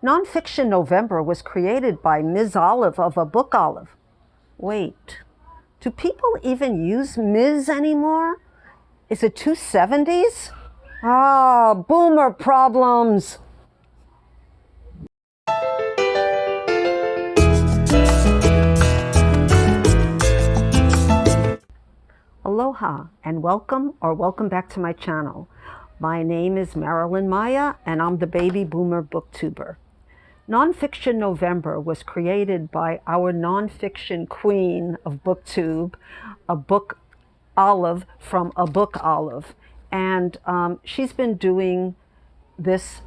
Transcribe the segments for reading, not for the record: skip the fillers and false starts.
Nonfiction November was created by Ms. Olive of abookolive. Wait, do people even use Ms. anymore? Is it 270s? Ah, boomer problems. Aloha and welcome back to my channel. My name is Marilyn Maya and I'm the baby boomer booktuber. Nonfiction November was created by our nonfiction queen of booktube, abookolive from abookolive. And she's been doing this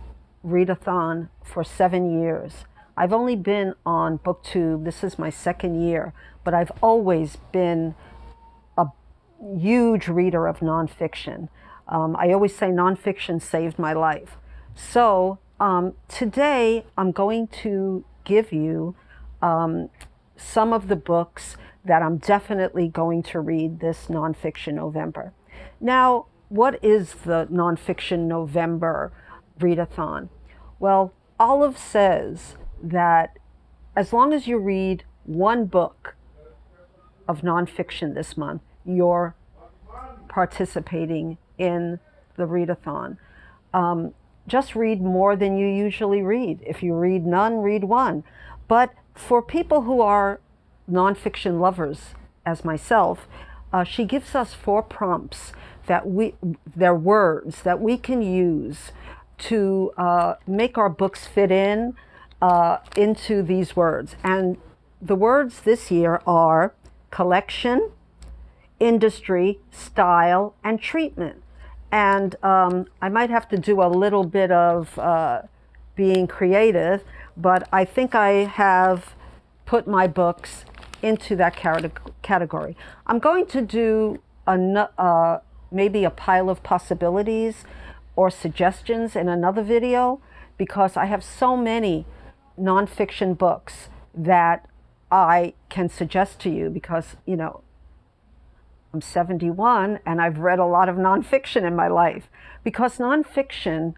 readathon for 7 years. I've only been on booktube, this is my 2nd year, but I've always been a huge reader of nonfiction. I always say nonfiction saved my life. So today I'm going to give you some of the books that I'm definitely going to read this Nonfiction November. Now, what is the Nonfiction November readathon? Well, Olive says that as long as you read one book of nonfiction this month, you're participating in the readathon. Just read more than you usually read. If you read none, read one. But for people who are nonfiction lovers, as myself, she gives us 4 prompts that they're words that we can use to make our books fit into these words. And the words this year are collection, industry, style, and treatment. And I might have to do a little bit of being creative, but I think I have put my books into that category. I'm going to do maybe a pile of possibilities or suggestions in another video, because I have so many nonfiction books that I can suggest to you, because, you know, I'm 71 and I've read a lot of nonfiction in my life. Because nonfiction,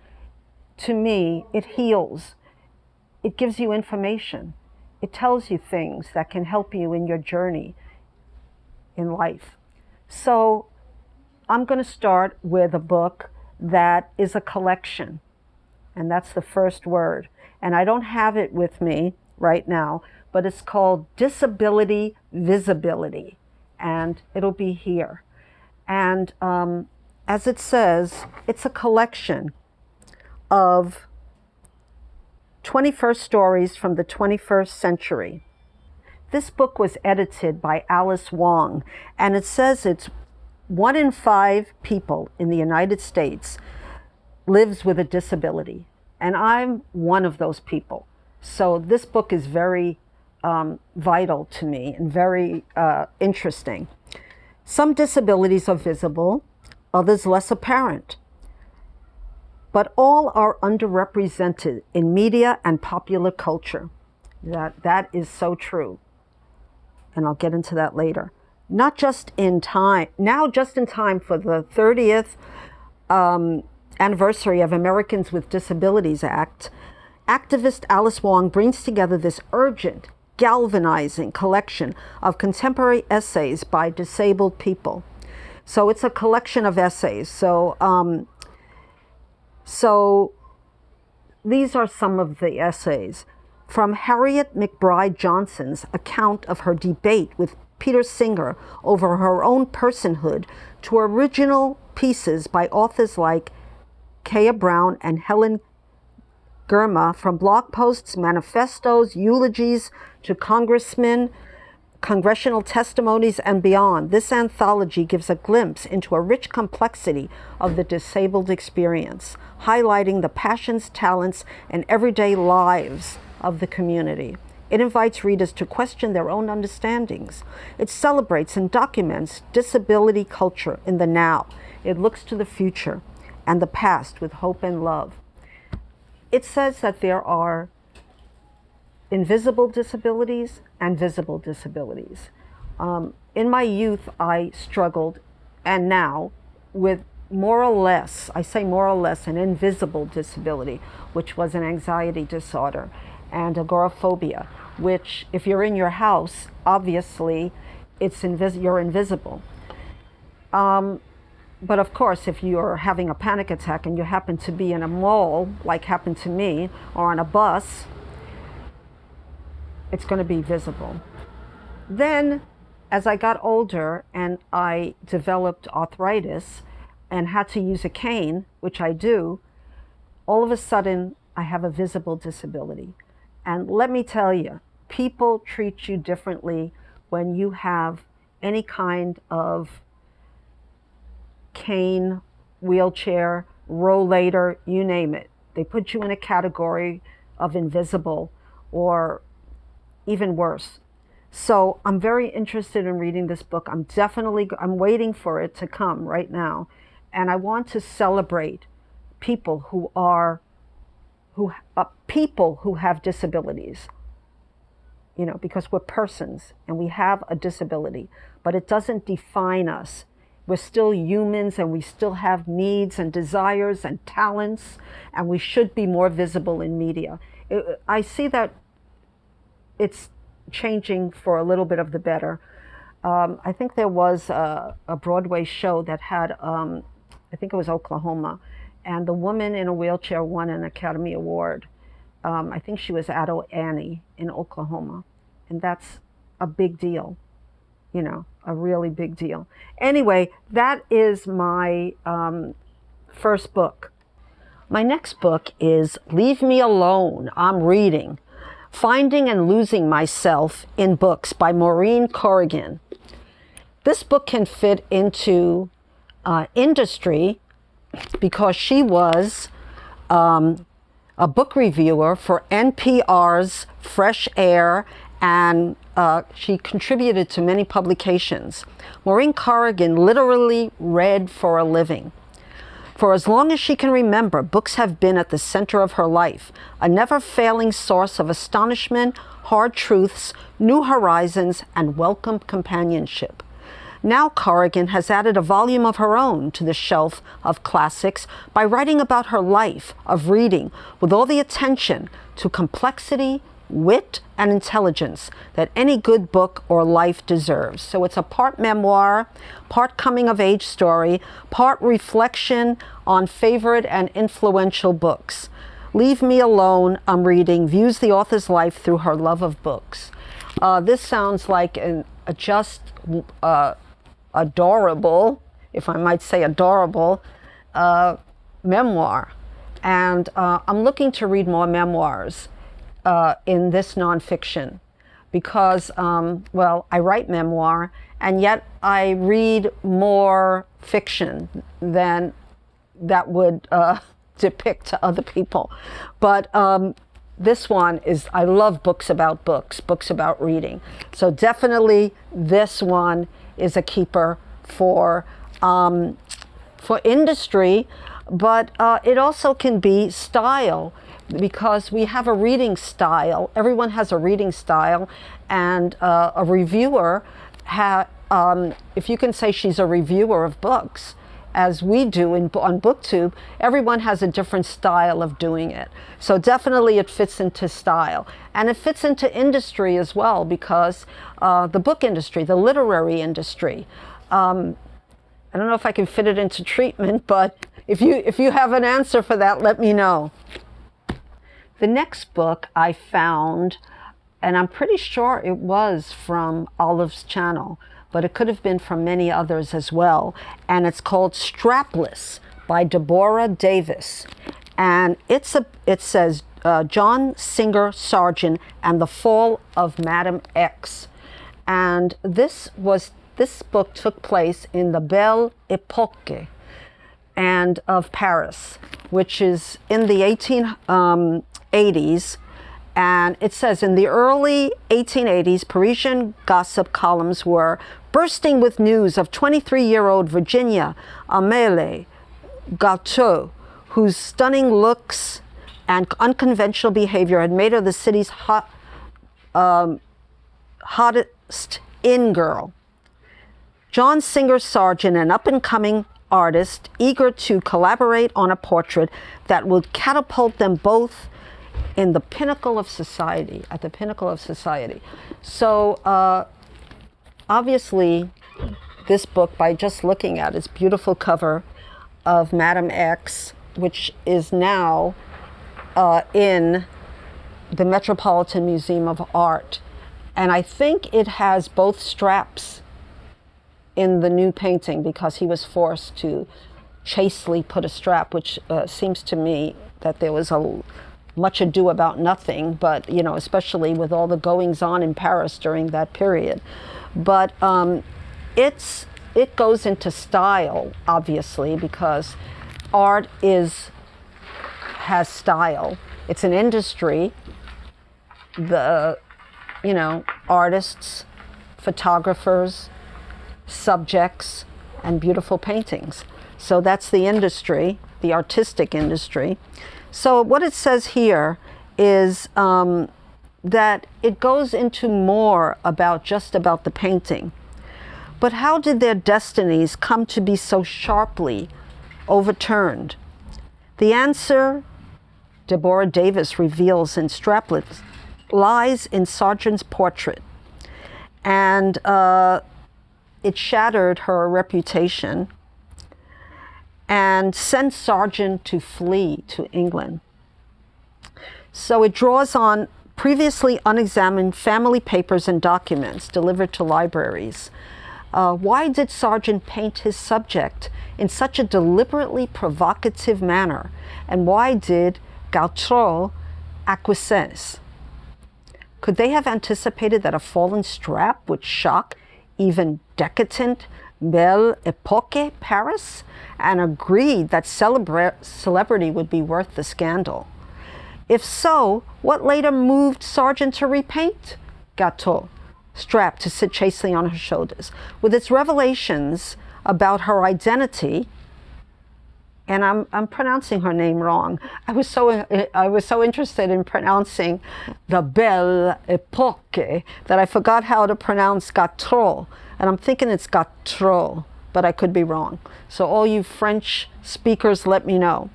to me, it heals. It gives you information. It tells you things that can help you in your journey in life. So I'm going to start with a book that is a collection. And that's the first word. And I don't have it with me right now, but it's called Disability Visibility. And it'll be here. And as it says, it's a collection of 21st stories from the 21st century. This book was edited by Alice Wong, and it says it's 1 in 5 people in the United States lives with a disability. And I'm one of those people. So this book is very vital to me and very interesting. Some disabilities are visible, others less apparent, but all are underrepresented in media and popular culture. That is so true, and I'll get into that later. Now just in time for the 30th anniversary of Americans with Disabilities Act, activist Alice Wong brings together this urgent, galvanizing collection of contemporary essays by disabled people. So it's a collection of essays. So these are some of the essays. From Harriet McBride Johnson's account of her debate with Peter Singer over her own personhood, to original pieces by authors like Kaya Brown and Helen Germa, from blog posts, manifestos, eulogies, to congressmen, congressional testimonies, and beyond. This anthology gives a glimpse into a rich complexity of the disabled experience, highlighting the passions, talents, and everyday lives of the community. It invites readers to question their own understandings. It celebrates and documents disability culture in the now. It looks to the future and the past with hope and love. It says that there are invisible disabilities and visible disabilities. In my youth, I struggled, and now, with more or less, I say more or less, an invisible disability, which was an anxiety disorder, and agoraphobia, which if you're in your house, obviously you're invisible. But of course, if you're having a panic attack and you happen to be in a mall, like happened to me, or on a bus, it's going to be visible. Then, as I got older and I developed arthritis and had to use a cane, which I do, all of a sudden I have a visible disability. And let me tell you, people treat you differently when you have any kind of cane, wheelchair, rollator, you name it. They put you in a category of invisible or even worse. So I'm very interested in reading this book. I'm waiting for it to come right now. And I want to celebrate people who have disabilities, you know, because we're persons and we have a disability, but it doesn't define us. We're still humans and we still have needs and desires and talents, and we should be more visible in media. I see that it's changing for a little bit of the better. I think there was a Broadway show that had, I think it was Oklahoma, and the woman in a wheelchair won an Academy Award. I think she was Ado Annie in Oklahoma, and that's a big deal, you know, a really big deal. Anyway, that is my first book. My next book is Leave Me Alone, I'm Reading. Finding and Losing Myself in Books by Maureen Corrigan. This book can fit into industry because she was a book reviewer for NPR's Fresh Air, and she contributed to many publications. Maureen Corrigan literally read for a living. For as long as she can remember, books have been at the center of her life, a never-failing source of astonishment, hard truths, new horizons, and welcome companionship. Now Corrigan has added a volume of her own to the shelf of classics by writing about her life of reading with all the attention to complexity, wit, and intelligence that any good book or life deserves. So it's a part memoir, part coming-of-age story, part reflection on favorite and influential books. Leave Me Alone, I'm Reading, views the author's life through her love of books. This sounds like adorable, if I might say adorable, memoir. And I'm looking to read more memoirs in this nonfiction because, well, I write memoir and yet I read more fiction than that would depict to other people. But this one is, I love books about reading. So definitely this one is a keeper for industry, but it also can be style, because we have a reading style. Everyone has a reading style, and a reviewer, if you can say she's a reviewer of books, as we do on BookTube, everyone has a different style of doing it. So definitely it fits into style. And it fits into industry as well, because the book industry, the literary industry, I don't know if I can fit it into treatment, but if you have an answer for that, let me know. The next book I found, and I'm pretty sure it was from Olive's channel, but it could have been from many others as well, and it's called Strapless by Deborah Davis. And it says John Singer Sargent and the Fall of Madame X. And this book took place in the Belle Epoque and of Paris, which is in the 1880s. And it says, in the early 1880s, Parisian gossip columns were bursting with news of 23-year-old Virginia Amélie Gautier, whose stunning looks and unconventional behavior had made her the city's hottest in girl. John Singer Sargent, an up-and-coming artist eager to collaborate on a portrait that would catapult them both in the pinnacle of society, at the pinnacle of society. So obviously, this book, by just looking at its beautiful cover of Madame X, which is now in the Metropolitan Museum of Art. And I think it has both straps in the new painting because he was forced to chastely put a strap, which seems to me that there was much ado about nothing, but, you know, especially with all the goings on in Paris during that period. But it goes into style, obviously, because art has style. It's an industry. Artists, photographers, subjects, and beautiful paintings. So that's the industry, the artistic industry. So what it says here is that it goes into more about just about the painting. But how did their destinies come to be so sharply overturned? The answer, Deborah Davis reveals in Strapless, lies in Sargent's portrait. And it shattered her reputation and sent Sargent to flee to England. So it draws on previously unexamined family papers and documents delivered to libraries. Why did Sargent paint his subject in such a deliberately provocative manner? And why did Gautreau acquiesce? Could they have anticipated that a fallen strap would shock even decadent Belle Epoque Paris, and agreed that celebrity would be worth the scandal? If so, what later moved Sargent to repaint Gautreau's strap to sit chastely on her shoulders? With its revelations about her identity, and I'm pronouncing her name wrong. I was so interested in pronouncing the Belle Epoque that I forgot how to pronounce Gautreau, and I'm thinking it's Gautreau, but I could be wrong. So all you French speakers, let me know.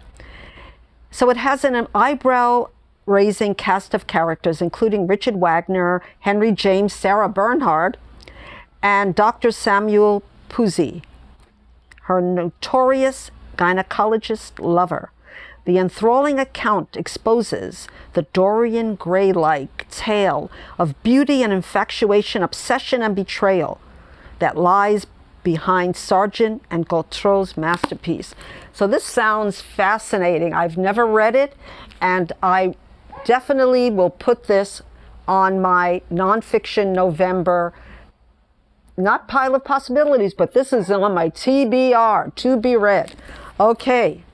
So it has an eyebrow-raising cast of characters, including Richard Wagner, Henry James, Sarah Bernhardt, and Dr. Samuel Pusey, her notorious gynecologist lover. The enthralling account exposes the Dorian Gray-like tale of beauty and infatuation, obsession and betrayal that lies behind Sargent and Gautreau's masterpiece. So this sounds fascinating. I've never read it, and I definitely will put this on my Nonfiction November, not pile of possibilities, but this is on my TBR, to be read. Okay.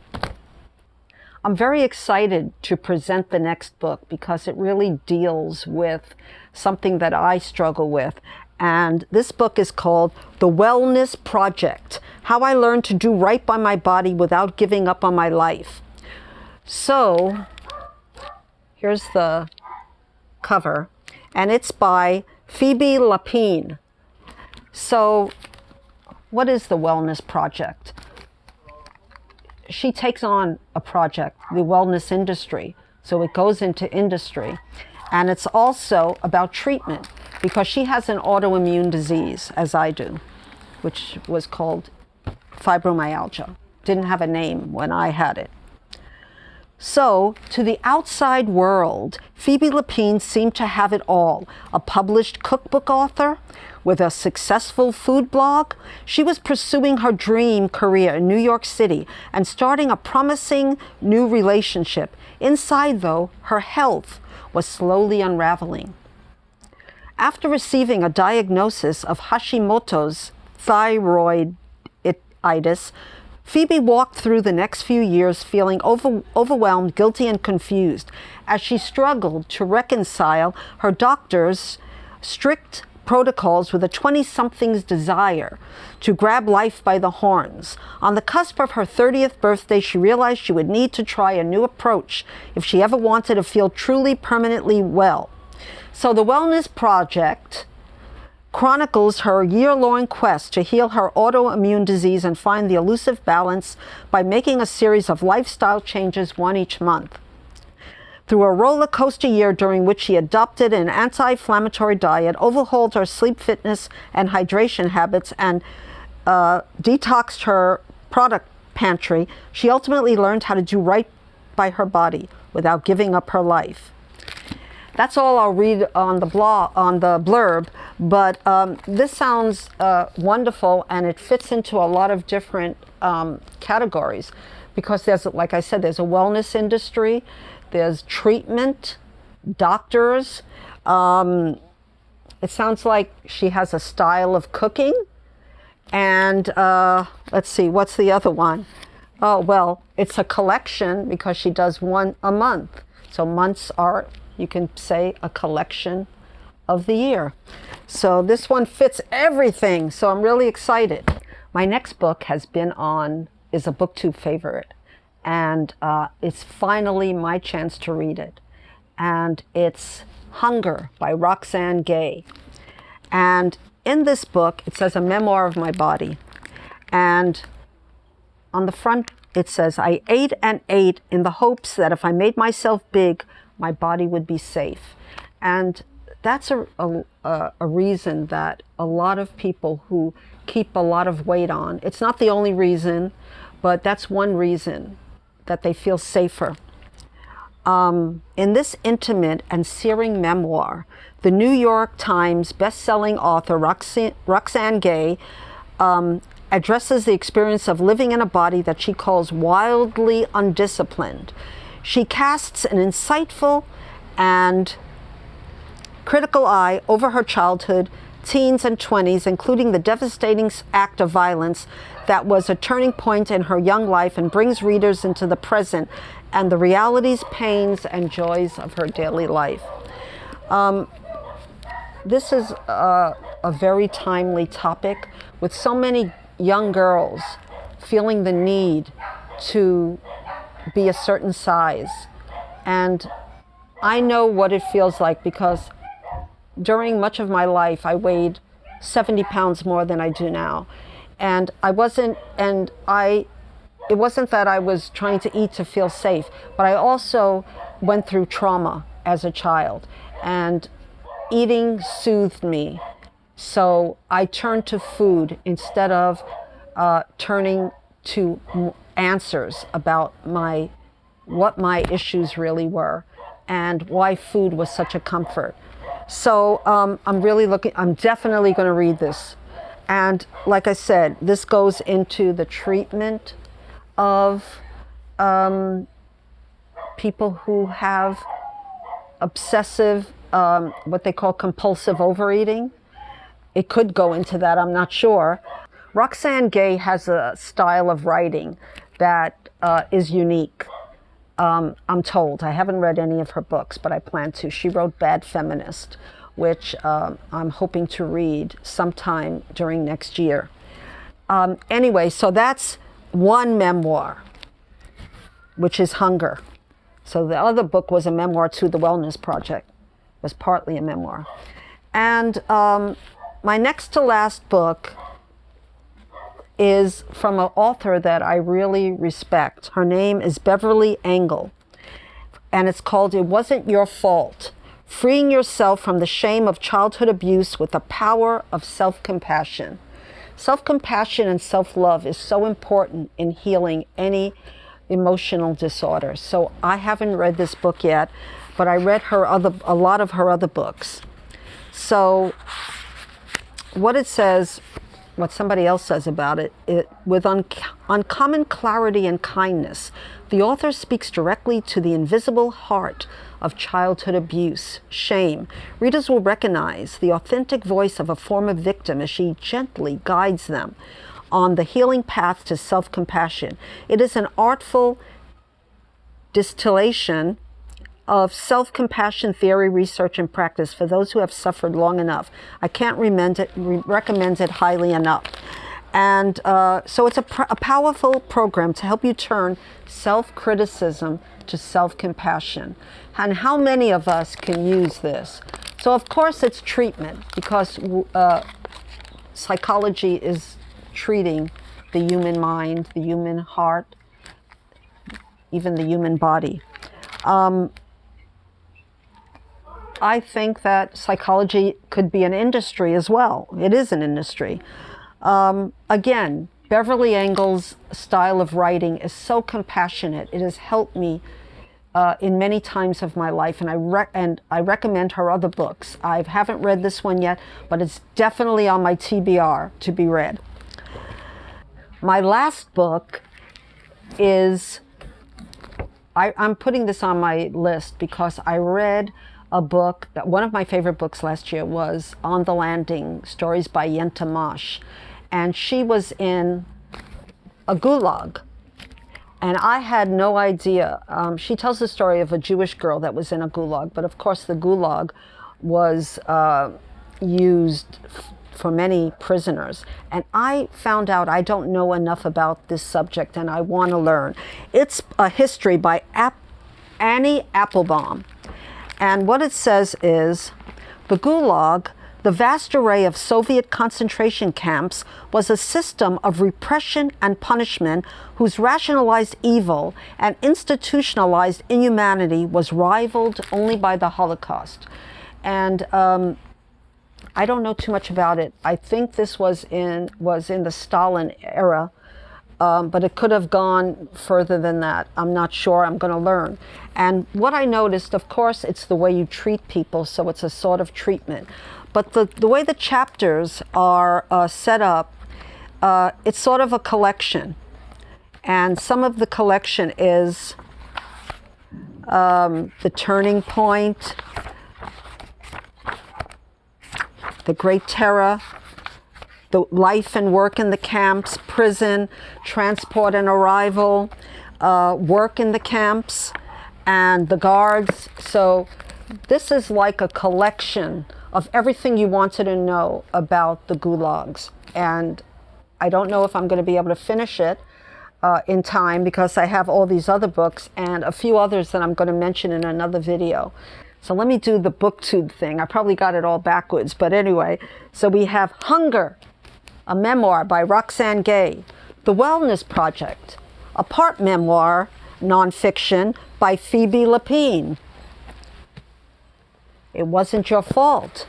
I'm very excited to present the next book because it really deals with something that I struggle with. And this book is called The Wellness Project: How I Learned to Do Right by My Body Without Giving Up on My Life. So here's the cover, and it's by Phoebe Lapine. So what is the Wellness Project? She takes on a project, the wellness industry. So it goes into industry. And it's also about treatment, because she has an autoimmune disease, as I do, which was called fibromyalgia. Didn't have a name when I had it. So, to the outside world, Phoebe Lapine seemed to have it all. A published cookbook author with a successful food blog. She was pursuing her dream career in New York City and starting a promising new relationship. Inside, though, her health was slowly unraveling. After receiving a diagnosis of Hashimoto's thyroiditis, Phoebe walked through the next few years feeling overwhelmed, guilty, and confused as she struggled to reconcile her doctor's strict protocols with a 20-something's desire to grab life by the horns. On the cusp of her 30th birthday, she realized she would need to try a new approach if she ever wanted to feel truly permanently well. So the Wellness Project chronicles her year-long quest to heal her autoimmune disease and find the elusive balance by making a series of lifestyle changes, one each month. Through a roller coaster year during which she adopted an anti-inflammatory diet, overhauled her sleep, fitness, and hydration habits, and detoxed her product pantry, she ultimately learned how to do right by her body without giving up her life. That's all I'll read on the blog, on the blurb, but this sounds wonderful, and it fits into a lot of different categories, because there's, like I said, there's a wellness industry, there's treatment, doctors. It sounds like she has a style of cooking, and let's see, what's the other one? Oh, well, it's a collection because she does one a month. So months are, you can say, a collection of the year. So this one fits everything. So I'm really excited. My next book is a booktube favorite. And it's finally my chance to read it. And it's Hunger by Roxane Gay. And in this book, it says a memoir of my body. And on the front, it says, I ate and ate in the hopes that if I made myself big, my body would be safe. And that's a reason that a lot of people who keep a lot of weight on, it's not the only reason, but that's one reason that they feel safer. In this intimate and searing memoir, the New York Times best-selling author Roxane Gay addresses the experience of living in a body that she calls wildly undisciplined. She casts an insightful and critical eye over her childhood, teens, and 20s, including the devastating act of violence that was a turning point in her young life, and brings readers into the present and the realities, pains, and joys of her daily life. This is a very timely topic, with so many young girls feeling the need to be a certain size. And I know what it feels like, because during much of my life I weighed 70 pounds more than I do now. And it wasn't that I was trying to eat to feel safe, but I also went through trauma as a child, and eating soothed me. So I turned to food instead of turning to answers about what my issues really were and why food was such a comfort. So I'm definitely going to read this. And like I said, this goes into the treatment of people who have obsessive, what they call compulsive overeating. It could go into that, I'm not sure. Roxane Gay has a style of writing that is unique. I'm told. I haven't read any of her books, but I plan to. She wrote Bad Feminist, which I'm hoping to read sometime during next year. Anyway, so that's one memoir, which is Hunger. So the other book was a memoir too. The Wellness Project was partly a memoir. And my next to last book is from an author that I really respect. Her name is Beverly Engel, and it's called It Wasn't Your Fault: Freeing Yourself from the Shame of Childhood Abuse with the Power of Self-Compassion. Self-compassion and self-love is so important in healing any emotional disorder. So I haven't read this book yet, but I read a lot of her other books. So what it says, what somebody else says about it, with uncommon clarity and kindness, the author speaks directly to the invisible heart of childhood abuse, shame. Readers will recognize the authentic voice of a former victim as she gently guides them on the healing path to self-compassion. It is an artful distillation of self-compassion theory, research, and practice for those who have suffered long enough. I can't recommend it highly enough. And so it's a powerful program to help you turn self-criticism to self-compassion. And how many of us can use this? So of course it's treatment, because psychology is treating the human mind, the human heart, even the human body. I think that psychology could be an industry as well. It is an industry. Again, Beverly Engel's style of writing is so compassionate. It has helped me in many times of my life, and I recommend her other books. I haven't read this one yet, but it's definitely on my TBR to be read. My last book is, I'm putting this on my list because I read a book that one of my favorite books last year was On the Landing, Stories by Yenta Mash. And she was in a gulag. And I had no idea. She tells the story of a Jewish girl that was in a gulag, but of course the gulag was used for many prisoners. And I found out I don't know enough about this subject, and I want to learn. It's a history by Anne Applebaum. And what it says is, the Gulag, the vast array of Soviet concentration camps, was a system of repression and punishment whose rationalized evil and institutionalized inhumanity was rivaled only by the Holocaust. And I don't know too much about it. I think this was in the Stalin era, but it could have gone further than that. I'm not sure. I'm going to learn. And what I noticed, of course, it's the way you treat people, so it's a sort of treatment. But the way the chapters are set up, it's sort of a collection. And some of the collection is The Turning Point, The Great Terror, the life and work in the camps, prison, transport and arrival, work in the camps, and the guards. So this is like a collection of everything you wanted to know about the gulags. And I don't know if I'm going to be able to finish it in time, because I have all these other books and a few others that I'm going to mention in another video. So let me do the booktube thing. I probably got it all backwards, but anyway. So we have Hunger, a memoir by Roxane Gay. The Wellness Project, a part memoir, nonfiction, by Phoebe Lapine. It Wasn't Your Fault,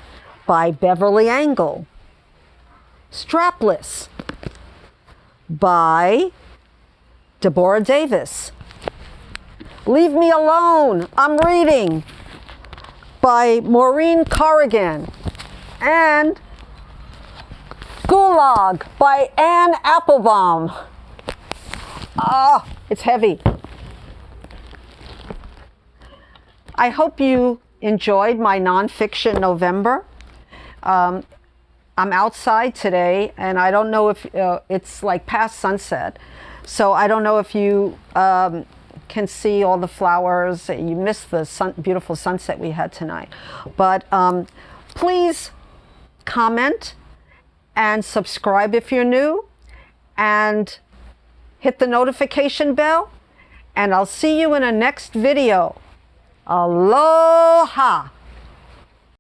by Beverly Engel. Strapless, by Deborah Davis. Leave Me Alone, I'm Reading, by Maureen Corrigan. And Gulag, by Anne Applebaum. Ah, it's heavy. I hope you enjoyed my Nonfiction November. I'm outside today, and I don't know if it's like past sunset, so I don't know if you can see all the flowers. You missed the beautiful sunset we had tonight. But please comment and subscribe if you're new, and hit the notification bell, and I'll see you in a next video. Aloha!